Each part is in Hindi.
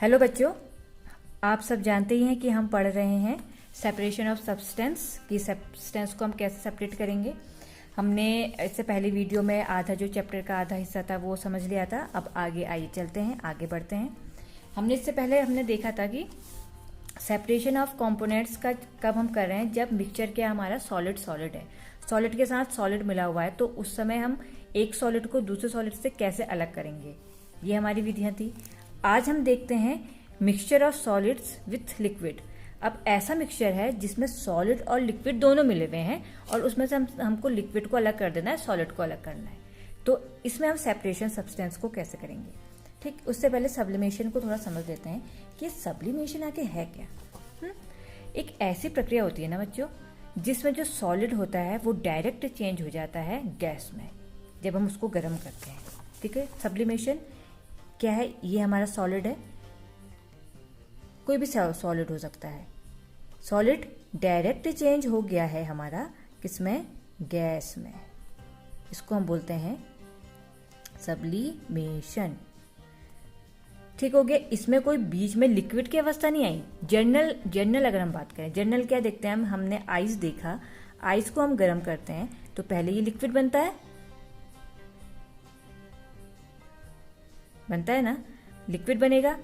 हेलो बच्चों, आप सब जानते ही हैं कि हम पढ़ रहे हैं सेपरेशन ऑफ सब्सटेंस कि सब्सटेंस को हम कैसे सेपरेट करेंगे। हमने इससे पहले वीडियो में आधा जो चैप्टर का आधा हिस्सा था वो समझ लिया था। अब आगे आइए चलते हैं, आगे बढ़ते हैं। इससे पहले हमने देखा था कि सेपरेशन ऑफ कंपोनेंट्स का कब हम कर रहे हैं, जब मिक्सचर क्या हमारा सॉलिड है, सॉलिड के साथ सॉलिड मिला हुआ है, तो उस समय हम एक सॉलिड को दूसरे सॉलिड से कैसे अलग करेंगे, ये हमारी विधियां थी। आज हम देखते हैं mixture of solids with liquid. अब ऐसा मिक्सचर है जिसमें सॉलिड और लिक्विड दोनों मिले हुए हैं और उसमें से हमको लिक्विड को अलग कर देना है, सॉलिड को अलग करना है। तो इसमें हम सेपरेशन सब्सटेंस को कैसे करेंगे। ठीक, उससे पहले सब्लिमेशन को थोड़ा समझ लेते हैं कि सब्लिमेशन आगे है क्या। एक ऐसी प्रक्रिया होती है ना बच्चों, जिसमें जो सॉलिड होता है वो डायरेक्ट चेंज हो जाता है गैस में जब हम उसको गर्म करते हैं। ठीक है, सब्लिमेशन क्या है, ये हमारा सॉलिड है, कोई भी सॉलिड हो सकता है। सॉलिड डायरेक्ट चेंज हो गया है हमारा किसमें, गैस में। इसको हम बोलते हैं सब्लिमेशन। ठीक हो गया, इसमें कोई बीच में लिक्विड की अवस्था नहीं आई। जर्नल अगर हम बात करें, जर्नल क्या देखते हैं हमने आइस देखा, आइस को हम गर्म करते हैं तो पहले ये लिक्विड बनता है ना, लिक्विड बनेगा,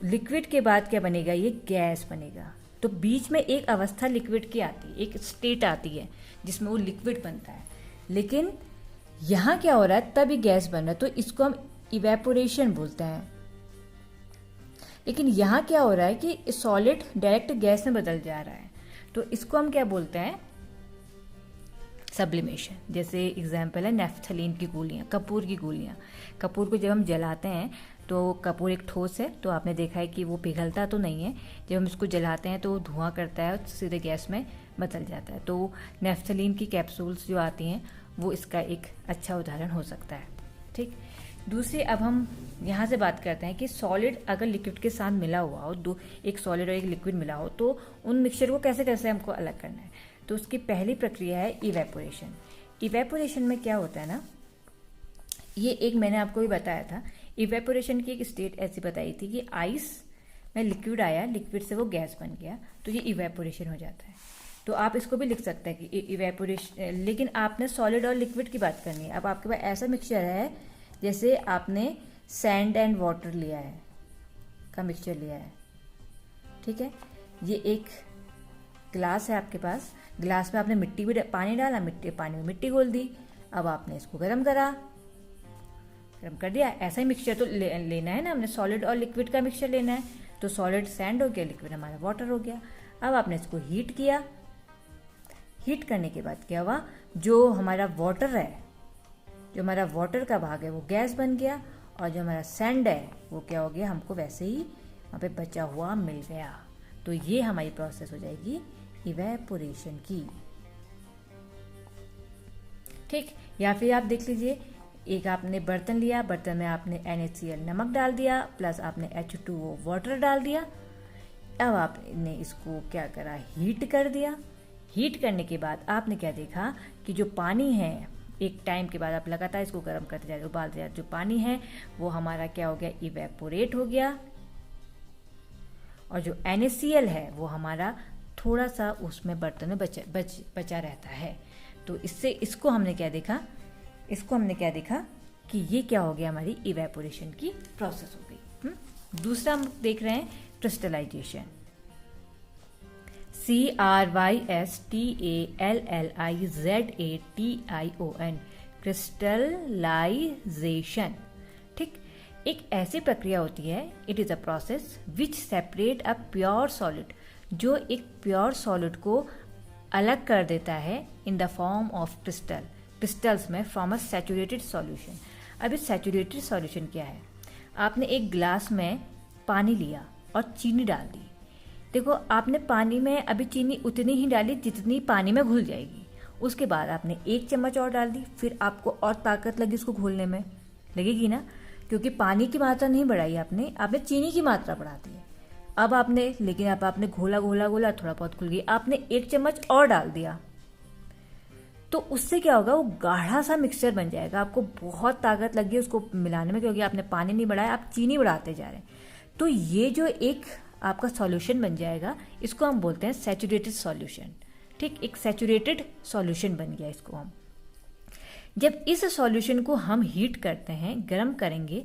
लिक्विड के बाद क्या बनेगा, ये गैस बनेगा। तो बीच में एक अवस्था लिक्विड की आती है, एक स्टेट आती है जिसमें वो लिक्विड बनता है। लेकिन यहां क्या हो रहा है, तब ये गैस बन रहा है, तो इसको हम इवेपोरेशन बोलते हैं। लेकिन यहां क्या हो रहा है कि सॉलिड डायरेक्ट गैस में बदल जा रहा है, तो इसको हम क्या बोलते हैं, सब्लिमेशन। जैसे एग्जाम्पल है नेफ्थलीन की गोलियां, कपूर की गोलियां। कपूर को जब हम जलाते हैं तो कपूर एक ठोस है, तो आपने देखा है कि वो पिघलता तो नहीं है, जब हम इसको जलाते हैं तो वो धुआं करता है और सीधे गैस में बदल जाता है। तो नेफ्थलीन की कैप्सूल्स जो आती हैं वो इसका एक अच्छा उदाहरण हो सकता है। ठीक, दूसरी अब हम यहाँ से बात करते हैं कि सॉलिड अगर लिक्विड के साथ मिला हुआ हो, एक सॉलिड और एक लिक्विड मिला हो, तो उन मिक्सचर को कैसे कैसे हमको अलग करना है। तो उसकी पहली प्रक्रिया है इवेपोरेशन। इवेपोरेशन में क्या होता है ना, ये एक मैंने आपको भी बताया था, इवेपोरेशन की एक स्टेट ऐसी बताई थी कि आइस में लिक्विड आया, लिक्विड से वो गैस बन गया, तो ये इवेपोरेशन हो जाता है। तो आप इसको भी लिख सकते हैं कि इवेपोरेशन, लेकिन आपने सॉलिड और लिक्विड की बात करनी है। अब आपके पास ऐसा मिक्सचर है जैसे आपने सैंड एंड वाटर लिया है का मिक्सचर लिया है। ठीक है, ये एक ग्लास है आपके पास, ग्लास में आपने मिट्टी भी पानी डाला, पानी में मिट्टी घोल दी। अब आपने इसको गर्म कर दिया। ऐसा ही मिक्सचर तो लेना है ना, हमने सॉलिड और लिक्विड का मिक्सचर लेना है। तो सॉलिड सैंड हो गया, लिक्विड हमारा वाटर हो गया। अब आपने इसको हीट किया, हीट करने के बाद क्या हुआ, जो हमारा वाटर है, जो हमारा वाटर का भाग है वो गैस बन गया, और जो हमारा सैंड है वो क्या हो गया, हमको वैसे ही वहाँ पे बचा हुआ मिल गया। तो ये हमारी प्रोसेस हो जाएगी इवेपोरेशन की। ठीक, या फिर आप देख लीजिए, एक आपने बर्तन लिया, बर्तन में आपने NaCl नमक डाल दिया, प्लस आपने H2O वाटर डाल दिया। अब आपने इसको क्या करा, हीट कर दिया। हीट करने के बाद आपने क्या देखा कि जो पानी है, एक टाइम के बाद आप लगातार इसको गर्म करते जाए, उबालते जाए, जो पानी है वो हमारा क्या हो गया, इवेपोरेट हो गया। और जो NaCl है वो हमारा थोड़ा सा उसमें बर्तन में बचा रहता है। तो इसको हमने क्या देखा कि ये क्या हो गया, हमारी इवेपोरेशन की प्रोसेस हो गई। दूसरा हम देख रहे हैं क्रिस्टलाइजेशन, CRYSTALLIZATION, क्रिस्टलाइजेशन। ठीक, एक ऐसी प्रक्रिया होती है, it is a process which separate a pure solid, जो एक प्योर सॉलिड को अलग कर देता है in the form of crystals में फ्रॉम अ सैचुरेटेड सॉल्यूशन। अब इस सैचुरेटेड सॉल्यूशन क्या है, आपने एक ग्लास में पानी लिया और चीनी डाल दी। देखो, आपने पानी में अभी चीनी उतनी ही डाली जितनी पानी में घुल जाएगी। उसके बाद आपने 1 चम्मच और डाल दी, फिर आपको और ताकत लगी उसको घोलने में, लगेगी ना, क्योंकि पानी की मात्रा नहीं बढ़ाई आपने चीनी की मात्रा बढ़ा दी है। अब आपने घोला थोड़ा बहुत खुल गई, आपने 1 चम्मच और डाल दिया, तो उससे क्या होगा, वो गाढ़ा सा मिक्सचर बन जाएगा। आपको बहुत ताकत लगी उसको मिलाने में, क्योंकि आपने पानी नहीं बढ़ाया, आप चीनी बढ़ाते जा रहे हैं। तो ये जो एक आपका सॉल्यूशन बन जाएगा, इसको हम बोलते हैं सैचुरेटेड सॉल्यूशन। ठीक, एक सैचुरेटेड सॉल्यूशन बन गया इसको हम। जब इस सॉल्यूशन को हम हीट करते हैं, गर्म करेंगे,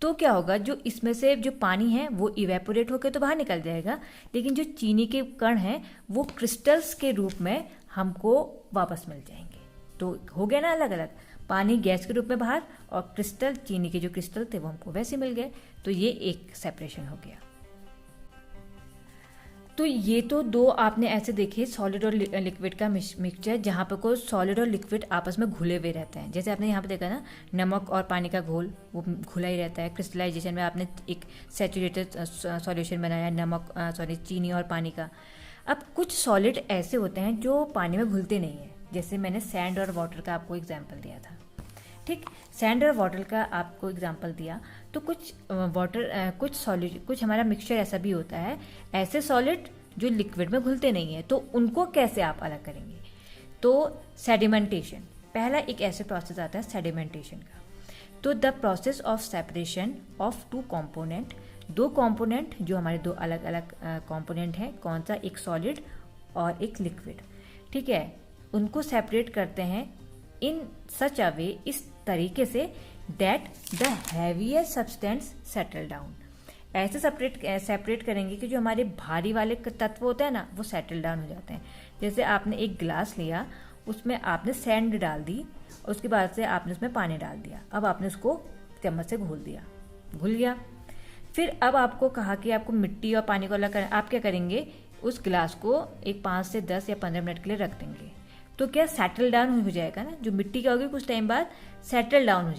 तो क्या होगा, जो इसमें से जो पानी है वो इवेपोरेट होकर तो बाहर निकल जाएगा, लेकिन जो चीनी के कण हैं वो क्रिस्टल्स के रूप में हमको वापस मिल जाएंगे। तो हो गया ना अलग अलग, पानी गैस के रूप में बाहर और क्रिस्टल, चीनी के जो क्रिस्टल थे वो हमको वैसे मिल गए। तो ये एक सेपरेशन हो गया। तो ये तो दो आपने ऐसे देखे सॉलिड और लिक्विड का मिक्सचर, जहाँ पे को सॉलिड और लिक्विड आपस में घुले हुए रहते हैं। जैसे आपने यहाँ पे देखा ना, नमक और पानी का घोल वो घुला ही रहता है। क्रिस्टलाइजेशन में आपने एक सैचुरेटेड सॉल्यूशन बनाया, चीनी और पानी का। अब कुछ सॉलिड ऐसे होते हैं जो पानी में घुलते नहीं है, जैसे मैंने सैंड और वाटर का आपको एग्जाम्पल दिया था। ठीक, सैंड और वाटर का आपको एग्जाम्पल दिया। तो कुछ हमारा मिक्सचर ऐसा भी होता है, ऐसे सॉलिड जो लिक्विड में घुलते नहीं है, तो उनको कैसे आप अलग करेंगे? तो सेडिमेंटेशन, पहला एक ऐसे प्रोसेस आता है सेडिमेंटेशन का। तो the process of separation of two component, दो कंपोनेंट जो हमारे दो अलग अलग कंपोनेंट हैं, कौन सा, एक सॉलिड और एक लिक्विड। ठीक है, उनको सेपरेट करते हैं इन सच अ वे, इस तरीके से, that the heavier substance settle down. ऐसे सेपरेट करेंगे कि जो हमारे भारी वाले तत्व होते हैं ना, वो सेटल डाउन हो जाते हैं। जैसे आपने एक गिलास लिया, उसमें आपने सैंड डाल दी, उसके बाद से आपने उसमें पानी डाल दिया, अब आपने उसको चम्मच से घोल दिया, घुल गया। फिर अब आपको कहा कि आपको मिट्टी और पानी को अलग करना, आप क्या करेंगे, उस गिलास को एक 5 से 10 या 15 मिनट के लिए रख देंगे। तो क्या सेटल डाउन हो जाएगा ना, जो मिट्टी क्या होगी कुछ टाइम बाद सेटल डाउन हो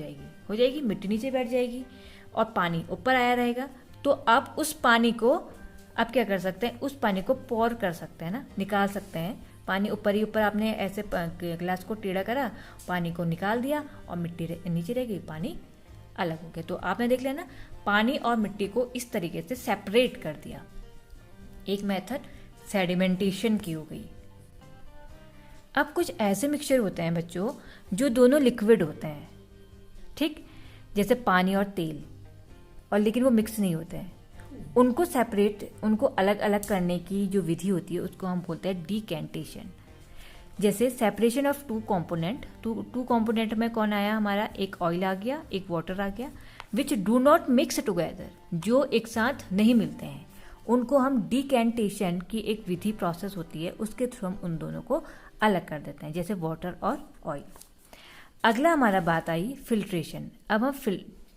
जाएगी, मिट्टी नीचे बैठ जाएगी और पानी ऊपर आया रहेगा। तो अब उस पानी को आप क्या कर सकते हैं, उस पानी को पोर कर सकते हैं ना, निकाल सकते हैं। पानी ऊपर ही ऊपर आपने ऐसे गिलास को टेढ़ा करा, पानी को निकाल दिया और मिट्टी नीचे रह गई, पानी अलग हो गया। तो आपने देख लिया ना, पानी और मिट्टी को इस तरीके से सेपरेट कर दिया। एक मेथड सेडिमेंटेशन की हो गई। अब कुछ ऐसे मिक्सचर होते हैं बच्चों जो दोनों लिक्विड होते हैं, ठीक, जैसे पानी और तेल, और लेकिन वो मिक्स नहीं होते हैं। उनको सेपरेट, उनको अलग अलग करने की जो विधि होती है उसको हम बोलते हैं डिकेंटेशन। जैसे separation of two component, two component में कौन आया हमारा, एक ऑयल आ गया, एक वाटर आ गया, which do not mix together, जो एक साथ नहीं मिलते हैं, उनको हम डिकेंटेशन की एक विधि प्रोसेस होती है, उसके थ्रू हम उन दोनों को अलग कर देते हैं, जैसे वाटर और ऑयल। अगला हमारा बात आई फिल्ट्रेशन। अब हम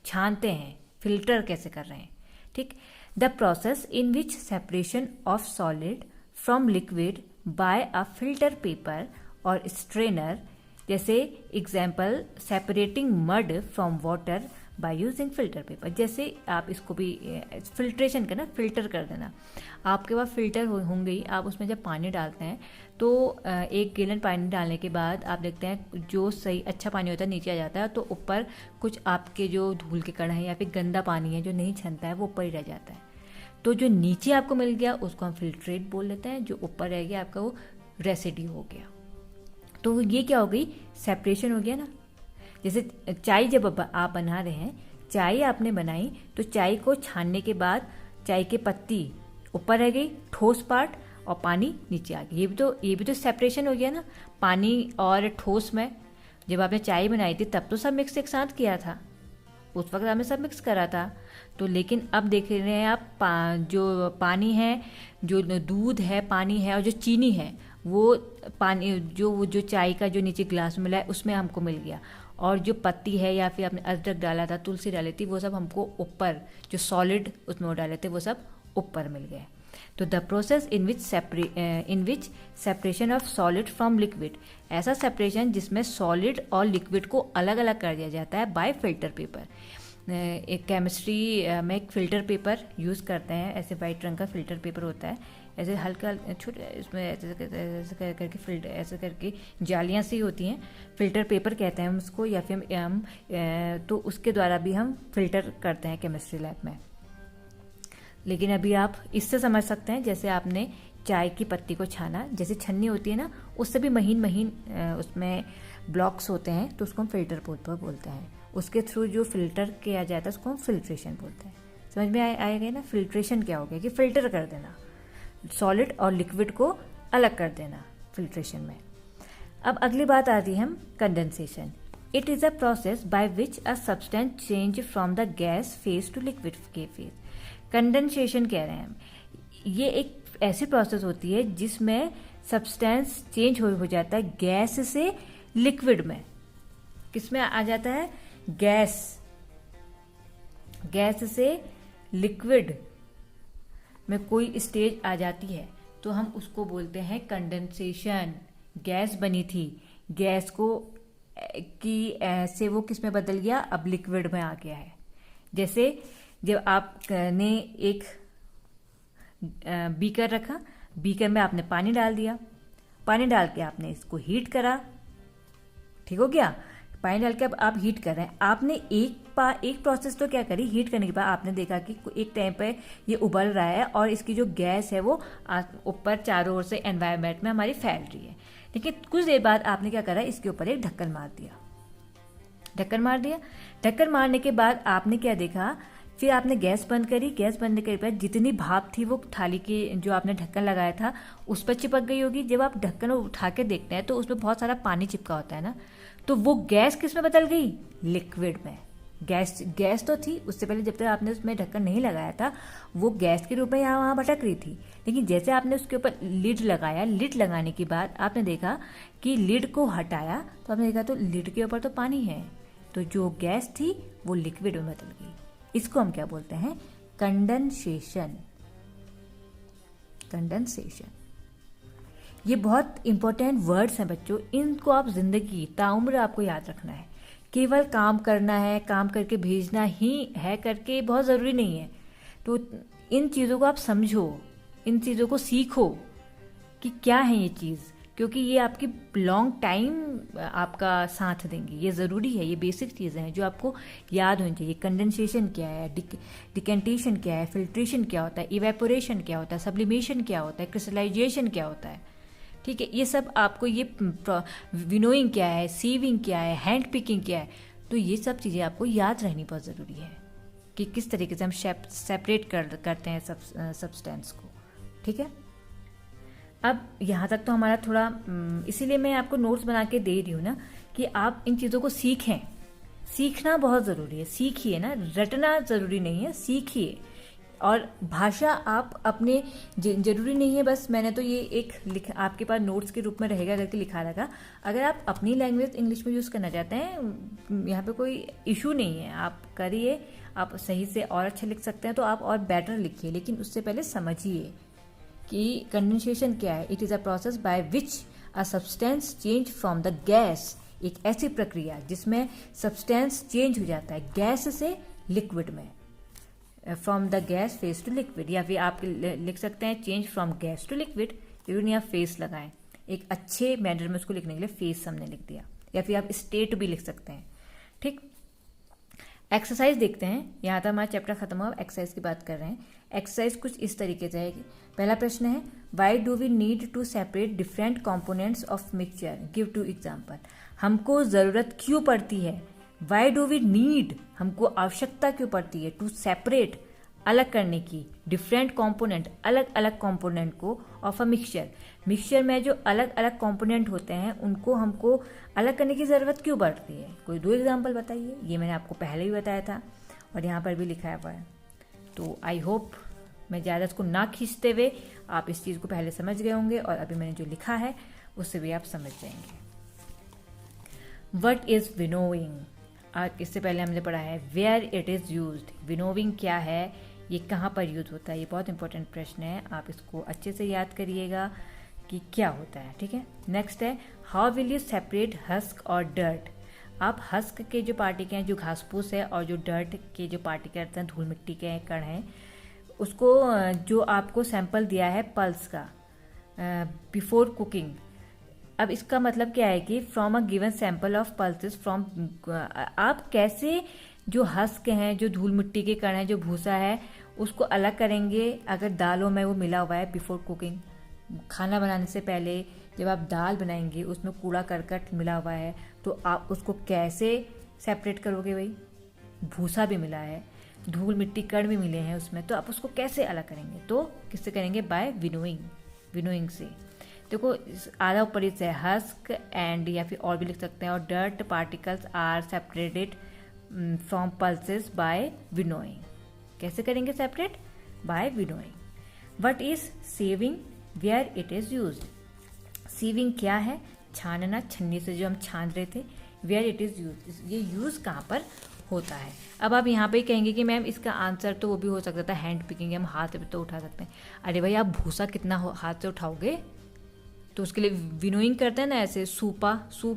छानते हैं, फिल्टर कैसे कर रहे हैं। ठीक, the process in which separation of solid from liquid bye a filter paper और स्ट्रेनर, जैसे example separating mud from water by using filter paper. जैसे आप इसको भी फिल्ट्रेशन करना, फिल्टर कर देना। आपके पास फिल्टर होंगे ही, आप उसमें जब पानी डालते हैं तो 1 गैलन पानी डालने के बाद आप देखते हैं जो सही अच्छा पानी होता है नीचे आ जाता है, तो ऊपर कुछ आपके जो धूल के कण हैं या फिर गंदा पानी है जो नहीं छनता है वो ऊपर ही रह जाता है। तो जो नीचे आपको मिल गया उसको हम फिल्ट्रेट बोल लेते हैं, जो ऊपर रह गया आपका वो रेसिड्यू हो गया। तो ये क्या हो गई, सेपरेशन हो गया ना। जैसे चाय जब आप बना रहे हैं, चाय आपने बनाई तो चाय को छानने के बाद चाय की पत्ती ऊपर रह गई, ठोस पार्ट, और पानी नीचे आ गया। ये भी तो सेपरेशन हो गया ना, पानी और ठोस में। जब आपने चाय बनाई थी तब तो सब मिक्स एक साथ किया था, उस वक्त आपने सब मिक्स करा था। तो लेकिन अब देख रहे हैं आप जो पानी है, जो दूध है, पानी है और जो चीनी है, वो पानी जो चाय का जो नीचे गिलास में मिला है उसमें हमको मिल गया, और जो पत्ती है या फिर आपने अदरक डाला था, तुलसी डाली थी, वो सब हमको ऊपर जो सॉलिड उसमें वो डाले थे वो सब ऊपर मिल गए। तो the process in which separation of solid from liquid, ऐसा सेपरेशन जिसमें सॉलिड और लिक्विड को अलग अलग कर दिया जाता है बाय फिल्टर पेपर। एक केमिस्ट्री में एक फिल्टर पेपर यूज़ करते हैं, ऐसे वाइट रंग का फिल्टर पेपर होता है, ऐसे हल्का छोटे, इसमें ऐसे करके फिल्टर, ऐसे करके जालियाँ सी होती हैं, फिल्टर पेपर कहते हैं हम उसको, या फिर हम तो उसके द्वारा भी हम फिल्टर करते हैं केमिस्ट्री लैब में। लेकिन अभी आप इससे समझ सकते हैं, जैसे आपने चाय की पत्ती को छाना, जैसे छन्नी होती है ना, उससे भी महीन महीन उसमें ब्लॉक्स होते हैं, तो उसको हम फिल्टर पेपर बोलते हैं। उसके थ्रू जो फिल्टर किया जाता है उसको हम फिल्ट्रेशन बोलते हैं। समझ में आएगा ना। फिल्ट्रेशन क्या हो गया कि फिल्टर कर देना, सॉलिड और लिक्विड को अलग कर देना फिल्ट्रेशन में। अब अगली बात आती है हम condensation. It is a process by which a substance change from the gas phase two liquid के फेज। कंडेंसेशन कह रहे हैं हम, ये एक ऐसी प्रोसेस होती है जिसमें सब्सटेंस चेंज हो जाता है गैस से लिक्विड में। किस में आ जाता है? गैस से लिक्विड में कोई स्टेज आ जाती है तो हम उसको बोलते हैं कंडेंसेशन। गैस बनी थी, गैस को से वो किस में बदल गया, अब लिक्विड में आ गया है। जैसे जब आपने एक बीकर रखा, बीकर में आपने पानी डाल दिया, पानी डाल के आपने इसको हीट करा, ठीक हो गया। पानी डाल के अब आप हीट कर रहे हैं, आपने एक प्रोसेस तो क्या करी, हीट करने के बाद आपने देखा कि एक टाइम पे ये उबल रहा है और इसकी जो गैस है वो ऊपर चारों ओर से एनवायरनमेंट में हमारी फैल रही है। लेकिन कुछ देर बाद आपने क्या करा, इसके ऊपर एक ढक्कन मार दिया। ढक्कन मारने के बाद आपने क्या देखा, फिर आपने गैस बंद करी। गैस बंद करने के बाद जितनी भाप थी वो थाली की जो आपने ढक्कन लगाया था उस पर चिपक गई होगी। जब आप ढक्कन उठा के देखते हैं तो उसमें बहुत सारा पानी चिपका होता है ना, तो वो गैस किस में बदल गई, लिक्विड में। गैस तो थी उससे पहले, जब तक आपने उसमें ढक्कन नहीं लगाया था वो गैस के रूप में यहाँ वहाँ भटक रही थी। लेकिन जैसे आपने उसके ऊपर लिड लगाया, लिड लगाने के बाद आपने देखा कि लिड को हटाया तो आपने देखा तो लिड के ऊपर तो पानी है, तो जो गैस थी वो लिक्विड में बदल गई। इसको हम क्या बोलते हैं, कंडेंसेशन। ये बहुत इंपॉर्टेंट वर्ड्स हैं बच्चों, इनको आप जिंदगी ताउम्र आपको याद रखना है। केवल काम करना है, काम करके भेजना ही है करके बहुत ज़रूरी नहीं है। तो इन चीज़ों को आप समझो, इन चीज़ों को सीखो कि क्या है ये चीज़, क्योंकि ये आपकी लॉन्ग टाइम आपका साथ देंगी। ये ज़रूरी है, ये बेसिक चीज़ें हैं जो आपको याद होनी चाहिए। कंडेंसेशन क्या है, डिकेंटेशन क्या है, फिल्ट्रेशन क्या होता है, इवेपोरेशन क्या होता है, सब्लिमेशन क्या होता है, क्रिस्टलाइजेशन क्या होता है, ठीक है। ये सब आपको, ये विनोइंग क्या है, सीविंग क्या है, हैंड पिकिंग क्या है, तो ये सब चीज़ें आपको याद रहनी बहुत ज़रूरी है कि किस तरीके से हम सेपरेट करते हैं सब्सटेंस को, ठीक है। अब यहाँ तक तो हमारा थोड़ा, इसीलिए मैं आपको नोट्स बना के दे रही हूँ ना कि आप इन चीज़ों को सीखें। सीखना बहुत ज़रूरी है, सीखिए ना, रटना ज़रूरी नहीं है, सीखिए। और भाषा आप अपने, जरूरी नहीं है बस मैंने तो ये एक आपके पास नोट्स के रूप में रहेगा करके लिखा रहेगा। अगर आप अपनी लैंग्वेज इंग्लिश में यूज़ करना चाहते हैं, यहाँ पे कोई इशू नहीं है, आप करिए, आप सही से और अच्छा लिख सकते हैं तो आप और बेटर लिखिए। लेकिन उससे पहले समझिए कि कंडेंसेशन क्या है। It is a process by which a substance change from the gas. एक ऐसी प्रक्रिया जिसमें सब्सटेंस चेंज हो जाता है गैस से लिक्विड में, from the gas phase to liquid, या फिर आप लिख सकते हैं change from gas to liquid. जरूर नहीं आप फेस लगाएं, एक अच्छे मैनर में उसको लिखने के लिए फेस हमने लिख दिया, या फिर आप स्टेट भी लिख सकते हैं, ठीक। एक्सरसाइज देखते हैं, यहाँ तक हमारा चैप्टर खत्म हुआ, एक्सरसाइज की बात कर रहे हैं। एक्सरसाइज कुछ इस तरीके से है। पहला प्रश्न है, why do we need to separate different components of mixture, give two example. हमको ज़रूरत क्यों पड़ती है, वाई डू वी नीड, हमको आवश्यकता क्यों पड़ती है, टू सेपरेट, अलग करने की, डिफरेंट कॉम्पोनेंट, अलग अलग कॉम्पोनेंट को, ऑफ अ मिक्सचर, मिक्सचर में जो अलग अलग कॉम्पोनेंट होते हैं उनको हमको अलग करने की ज़रूरत क्यों पड़ती है। कोई 2 एग्जाम्पल बताइए। ये मैंने आपको पहले भी बताया था और यहाँ पर भी लिखा हुआ है। तो आई होप मैं ज़्यादा इसको ना खींचते हुए आप इस चीज़ को पहले समझ गए होंगे और अभी मैंने जो लिखा है उससे भी आप समझ जाएंगे। वट इज़ विनोइंग, इससे पहले हमने पढ़ा है where it is used. Winnowing क्या है, ये कहाँ पर यूज होता है, ये बहुत इंपॉर्टेंट प्रश्न है, आप इसको अच्छे से याद करिएगा कि क्या होता है, ठीक है। नेक्स्ट है, how will you separate husk और डर्ट। आप हस्क के जो पार्टिकल हैं, जो घास फूस है, और जो डर्ट के जो पार्टिकल हैं, धूल मिट्टी के कण हैं, उसको जो आपको सैंपल दिया है पल्स का बिफोर कुकिंग। अब इसका मतलब क्या है कि from a given sample of pulses from, आप कैसे जो हस्क हैं, जो धूल मिट्टी के कण हैं, जो भूसा है, उसको अलग करेंगे अगर दालों में वो मिला हुआ है बिफोर कुकिंग। खाना बनाने से पहले जब आप दाल बनाएंगे उसमें कूड़ा करकट मिला हुआ है तो आप उसको कैसे सेपरेट करोगे, भाई भूसा भी मिला है धूल मिट्टी कण भी मिले हैं उसमें, तो आप उसको कैसे अलग करेंगे? तो किससे करेंगे? बाय विनोइंग, विनोइंग से। देखो आधा ऊपर से हस्क एंड, या फिर और भी लिख सकते हैं, और dirt particles are separated from pulses by winnowing. कैसे करेंगे separate? By winnowing. What is sieving? Where it is used. Sieving क्या है? छानना, छन्नी से जो हम छान रहे थे। वेयर इट इज यूज, ये यूज कहाँ पर होता है? अब आप यहाँ पे ही कहेंगे कि मैम इसका आंसर तो वो भी हो सकता था हैंड पिकिंग, हम हाथ से तो उठा सकते हैं। अरे भाई आप भूसा कितना हाथ से उठाओगे? तो उसके लिए विनोइंग करते हैं ना, ऐसे सूप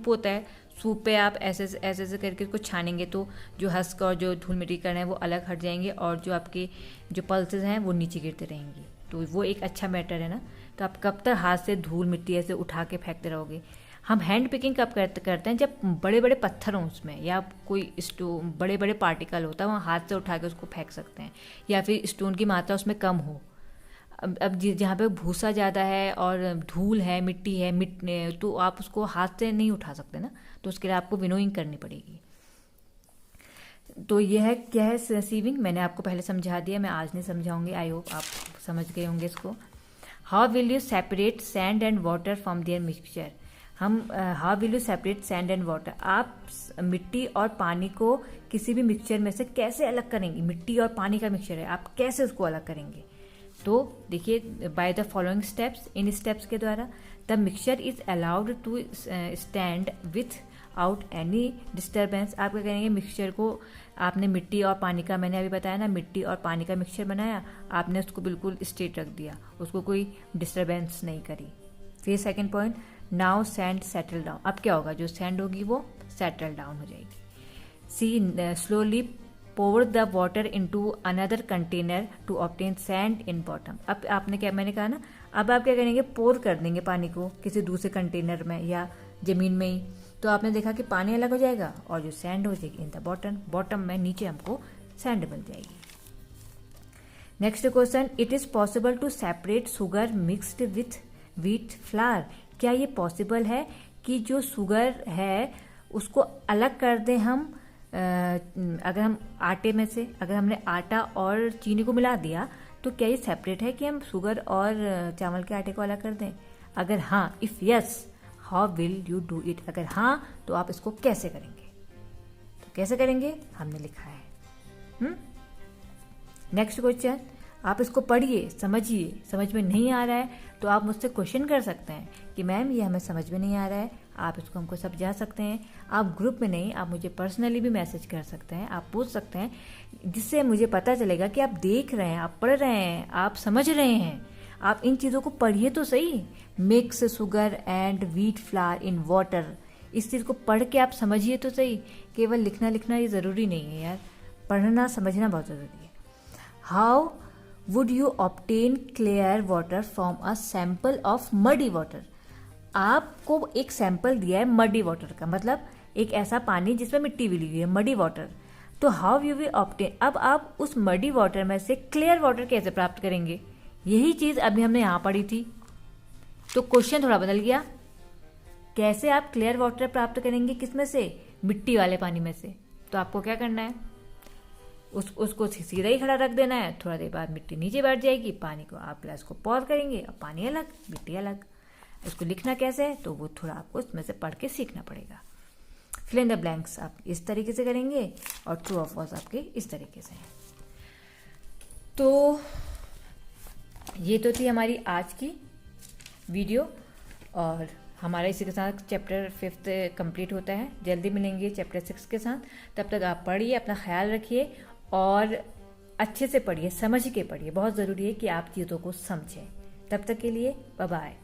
होता है, सूप पे आप ऐसे ऐसे करके उसको छानेंगे तो जो हस्क और जो धूल मिट्टी कण है वो अलग हट जाएंगे, और जो आपके जो पल्सेस हैं वो नीचे गिरते रहेंगी। तो वो एक अच्छा मैटर है ना। तो आप कब तक हाथ से धूल मिट्टी ऐसे उठा के फेंकते रहोगे? हम हैंड पिकिंग कब करते हैं? जब बड़े बड़े पत्थर हों उसमें, या कोई बड़े बड़े पार्टिकल होता है, वहाँ हाथ से उठा के उसको फेंक सकते हैं, या फिर स्टोन की मात्रा उसमें कम हो। अब जहाँ पे भूसा ज़्यादा है और धूल है, मिट्टी है, तो आप उसको हाथ से नहीं उठा सकते ना, तो उसके लिए आपको विनोइंग करनी पड़ेगी। तो ये है क्या है सीविंग, मैंने आपको पहले समझा दिया, मैं आज नहीं समझाऊंगी। आई होप आप समझ गए होंगे इसको। How will you separate sand and water from their mixture? How will you separate sand and water? आप मिट्टी और पानी को किसी भी मिक्सचर में से कैसे अलग करेंगे? मिट्टी और पानी का मिक्सचर है, आप कैसे उसको अलग करेंगे? तो देखिए, बाय द फॉलोइंग स्टेप्स, इन स्टेप्स के द्वारा the mixture is allowed to stand without any disturbance. आप क्या करेंगे? मिक्सचर को आपने मिट्टी और पानी का, मैंने अभी बताया ना, मिट्टी और पानी का मिक्सचर बनाया, आपने उसको बिल्कुल स्ट्रेट रख दिया, उसको कोई डिस्टर्बेंस नहीं करी। फिर second point, now sand settle down. अब क्या होगा? जो सैंड होगी वो सेटल डाउन हो जाएगी। सी slowly pour the water into another container to obtain sand in bottom। अब आपने क्या, मैंने कहा ना, अब आप क्या करेंगे? पोर कर देंगे पानी को किसी दूसरे कंटेनर में या जमीन में ही, तो आपने देखा कि पानी अलग हो जाएगा और जो सैंड हो जाएगी इन द बॉटम, बॉटम में नीचे हमको सैंड मिल जाएगी। Next question, it is possible to separate sugar mixed with wheat flour. क्या ये पॉसिबल है कि जो शुगर है उसको अलग कर दें हम? अगर हम आटे में से, अगर हमने आटा और चीनी को मिला दिया, तो क्या ये सेपरेट है कि हम शुगर और चावल के आटे को अलग कर दें? अगर हाँ, if yes, how will you do it? अगर हाँ, तो आप इसको कैसे करेंगे? तो कैसे करेंगे हमने लिखा है। नेक्स्ट क्वेश्चन, आप इसको पढ़िए, समझिए। समझ में नहीं आ रहा है तो आप मुझसे क्वेश्चन कर सकते हैं कि मैम ये हमें समझ में नहीं आ रहा है, आप इसको हमको समझा सकते हैं। आप ग्रुप में नहीं, आप मुझे पर्सनली भी मैसेज कर सकते हैं, आप पूछ सकते हैं, जिससे मुझे पता चलेगा कि आप देख रहे हैं, आप पढ़ रहे हैं, आप समझ रहे हैं। आप इन चीज़ों को पढ़िए तो सही। Mix sugar and wheat flower in water, इस चीज़ को पढ़ के आप समझिए तो सही। केवल लिखना ये ज़रूरी नहीं है यार, पढ़ना समझना बहुत ज़रूरी है। How would you obtain clear water from a sample of muddy water? आपको एक सैंपल दिया है मडी वाटर का, मतलब एक ऐसा पानी जिसमें मिट्टी मिली हुई है, मडी वाटर। तो हाउ यू विल ऑब्टेन, अब आप उस मडी वाटर में से क्लियर वाटर कैसे प्राप्त करेंगे? यही चीज अभी हमने यहां पढ़ी थी, तो क्वेश्चन थोड़ा बदल गया। कैसे आप क्लियर वाटर प्राप्त करेंगे? किसमें से? मिट्टी वाले पानी में से। तो आपको क्या करना है? उसको सीधा ही खड़ा रख देना है, थोड़ा देर बाद मिट्टी नीचे बैठ जाएगी, पानी को आप ग्लास को पॉर करेंगे और पानी अलग, मिट्टी अलग। उसको लिखना कैसे है? तो वो थोड़ा आपको इसमें से पढ़ के सीखना पड़ेगा। फिल इन द ब्लैंक्स आप इस तरीके से करेंगे और ट्रू और फॉल्स आपके इस तरीके से हैं। तो ये तो थी हमारी आज की वीडियो, और हमारा इसी के साथ चैप्टर 5 कंप्लीट होता है। जल्दी मिलेंगे चैप्टर 6 के साथ। तब तक आप पढ़िए, अपना ख्याल रखिए और अच्छे से पढ़िए, समझ के पढ़िए। बहुत ज़रूरी है कि आप चीज़ों को समझें। तब तक के लिए बाय बाय।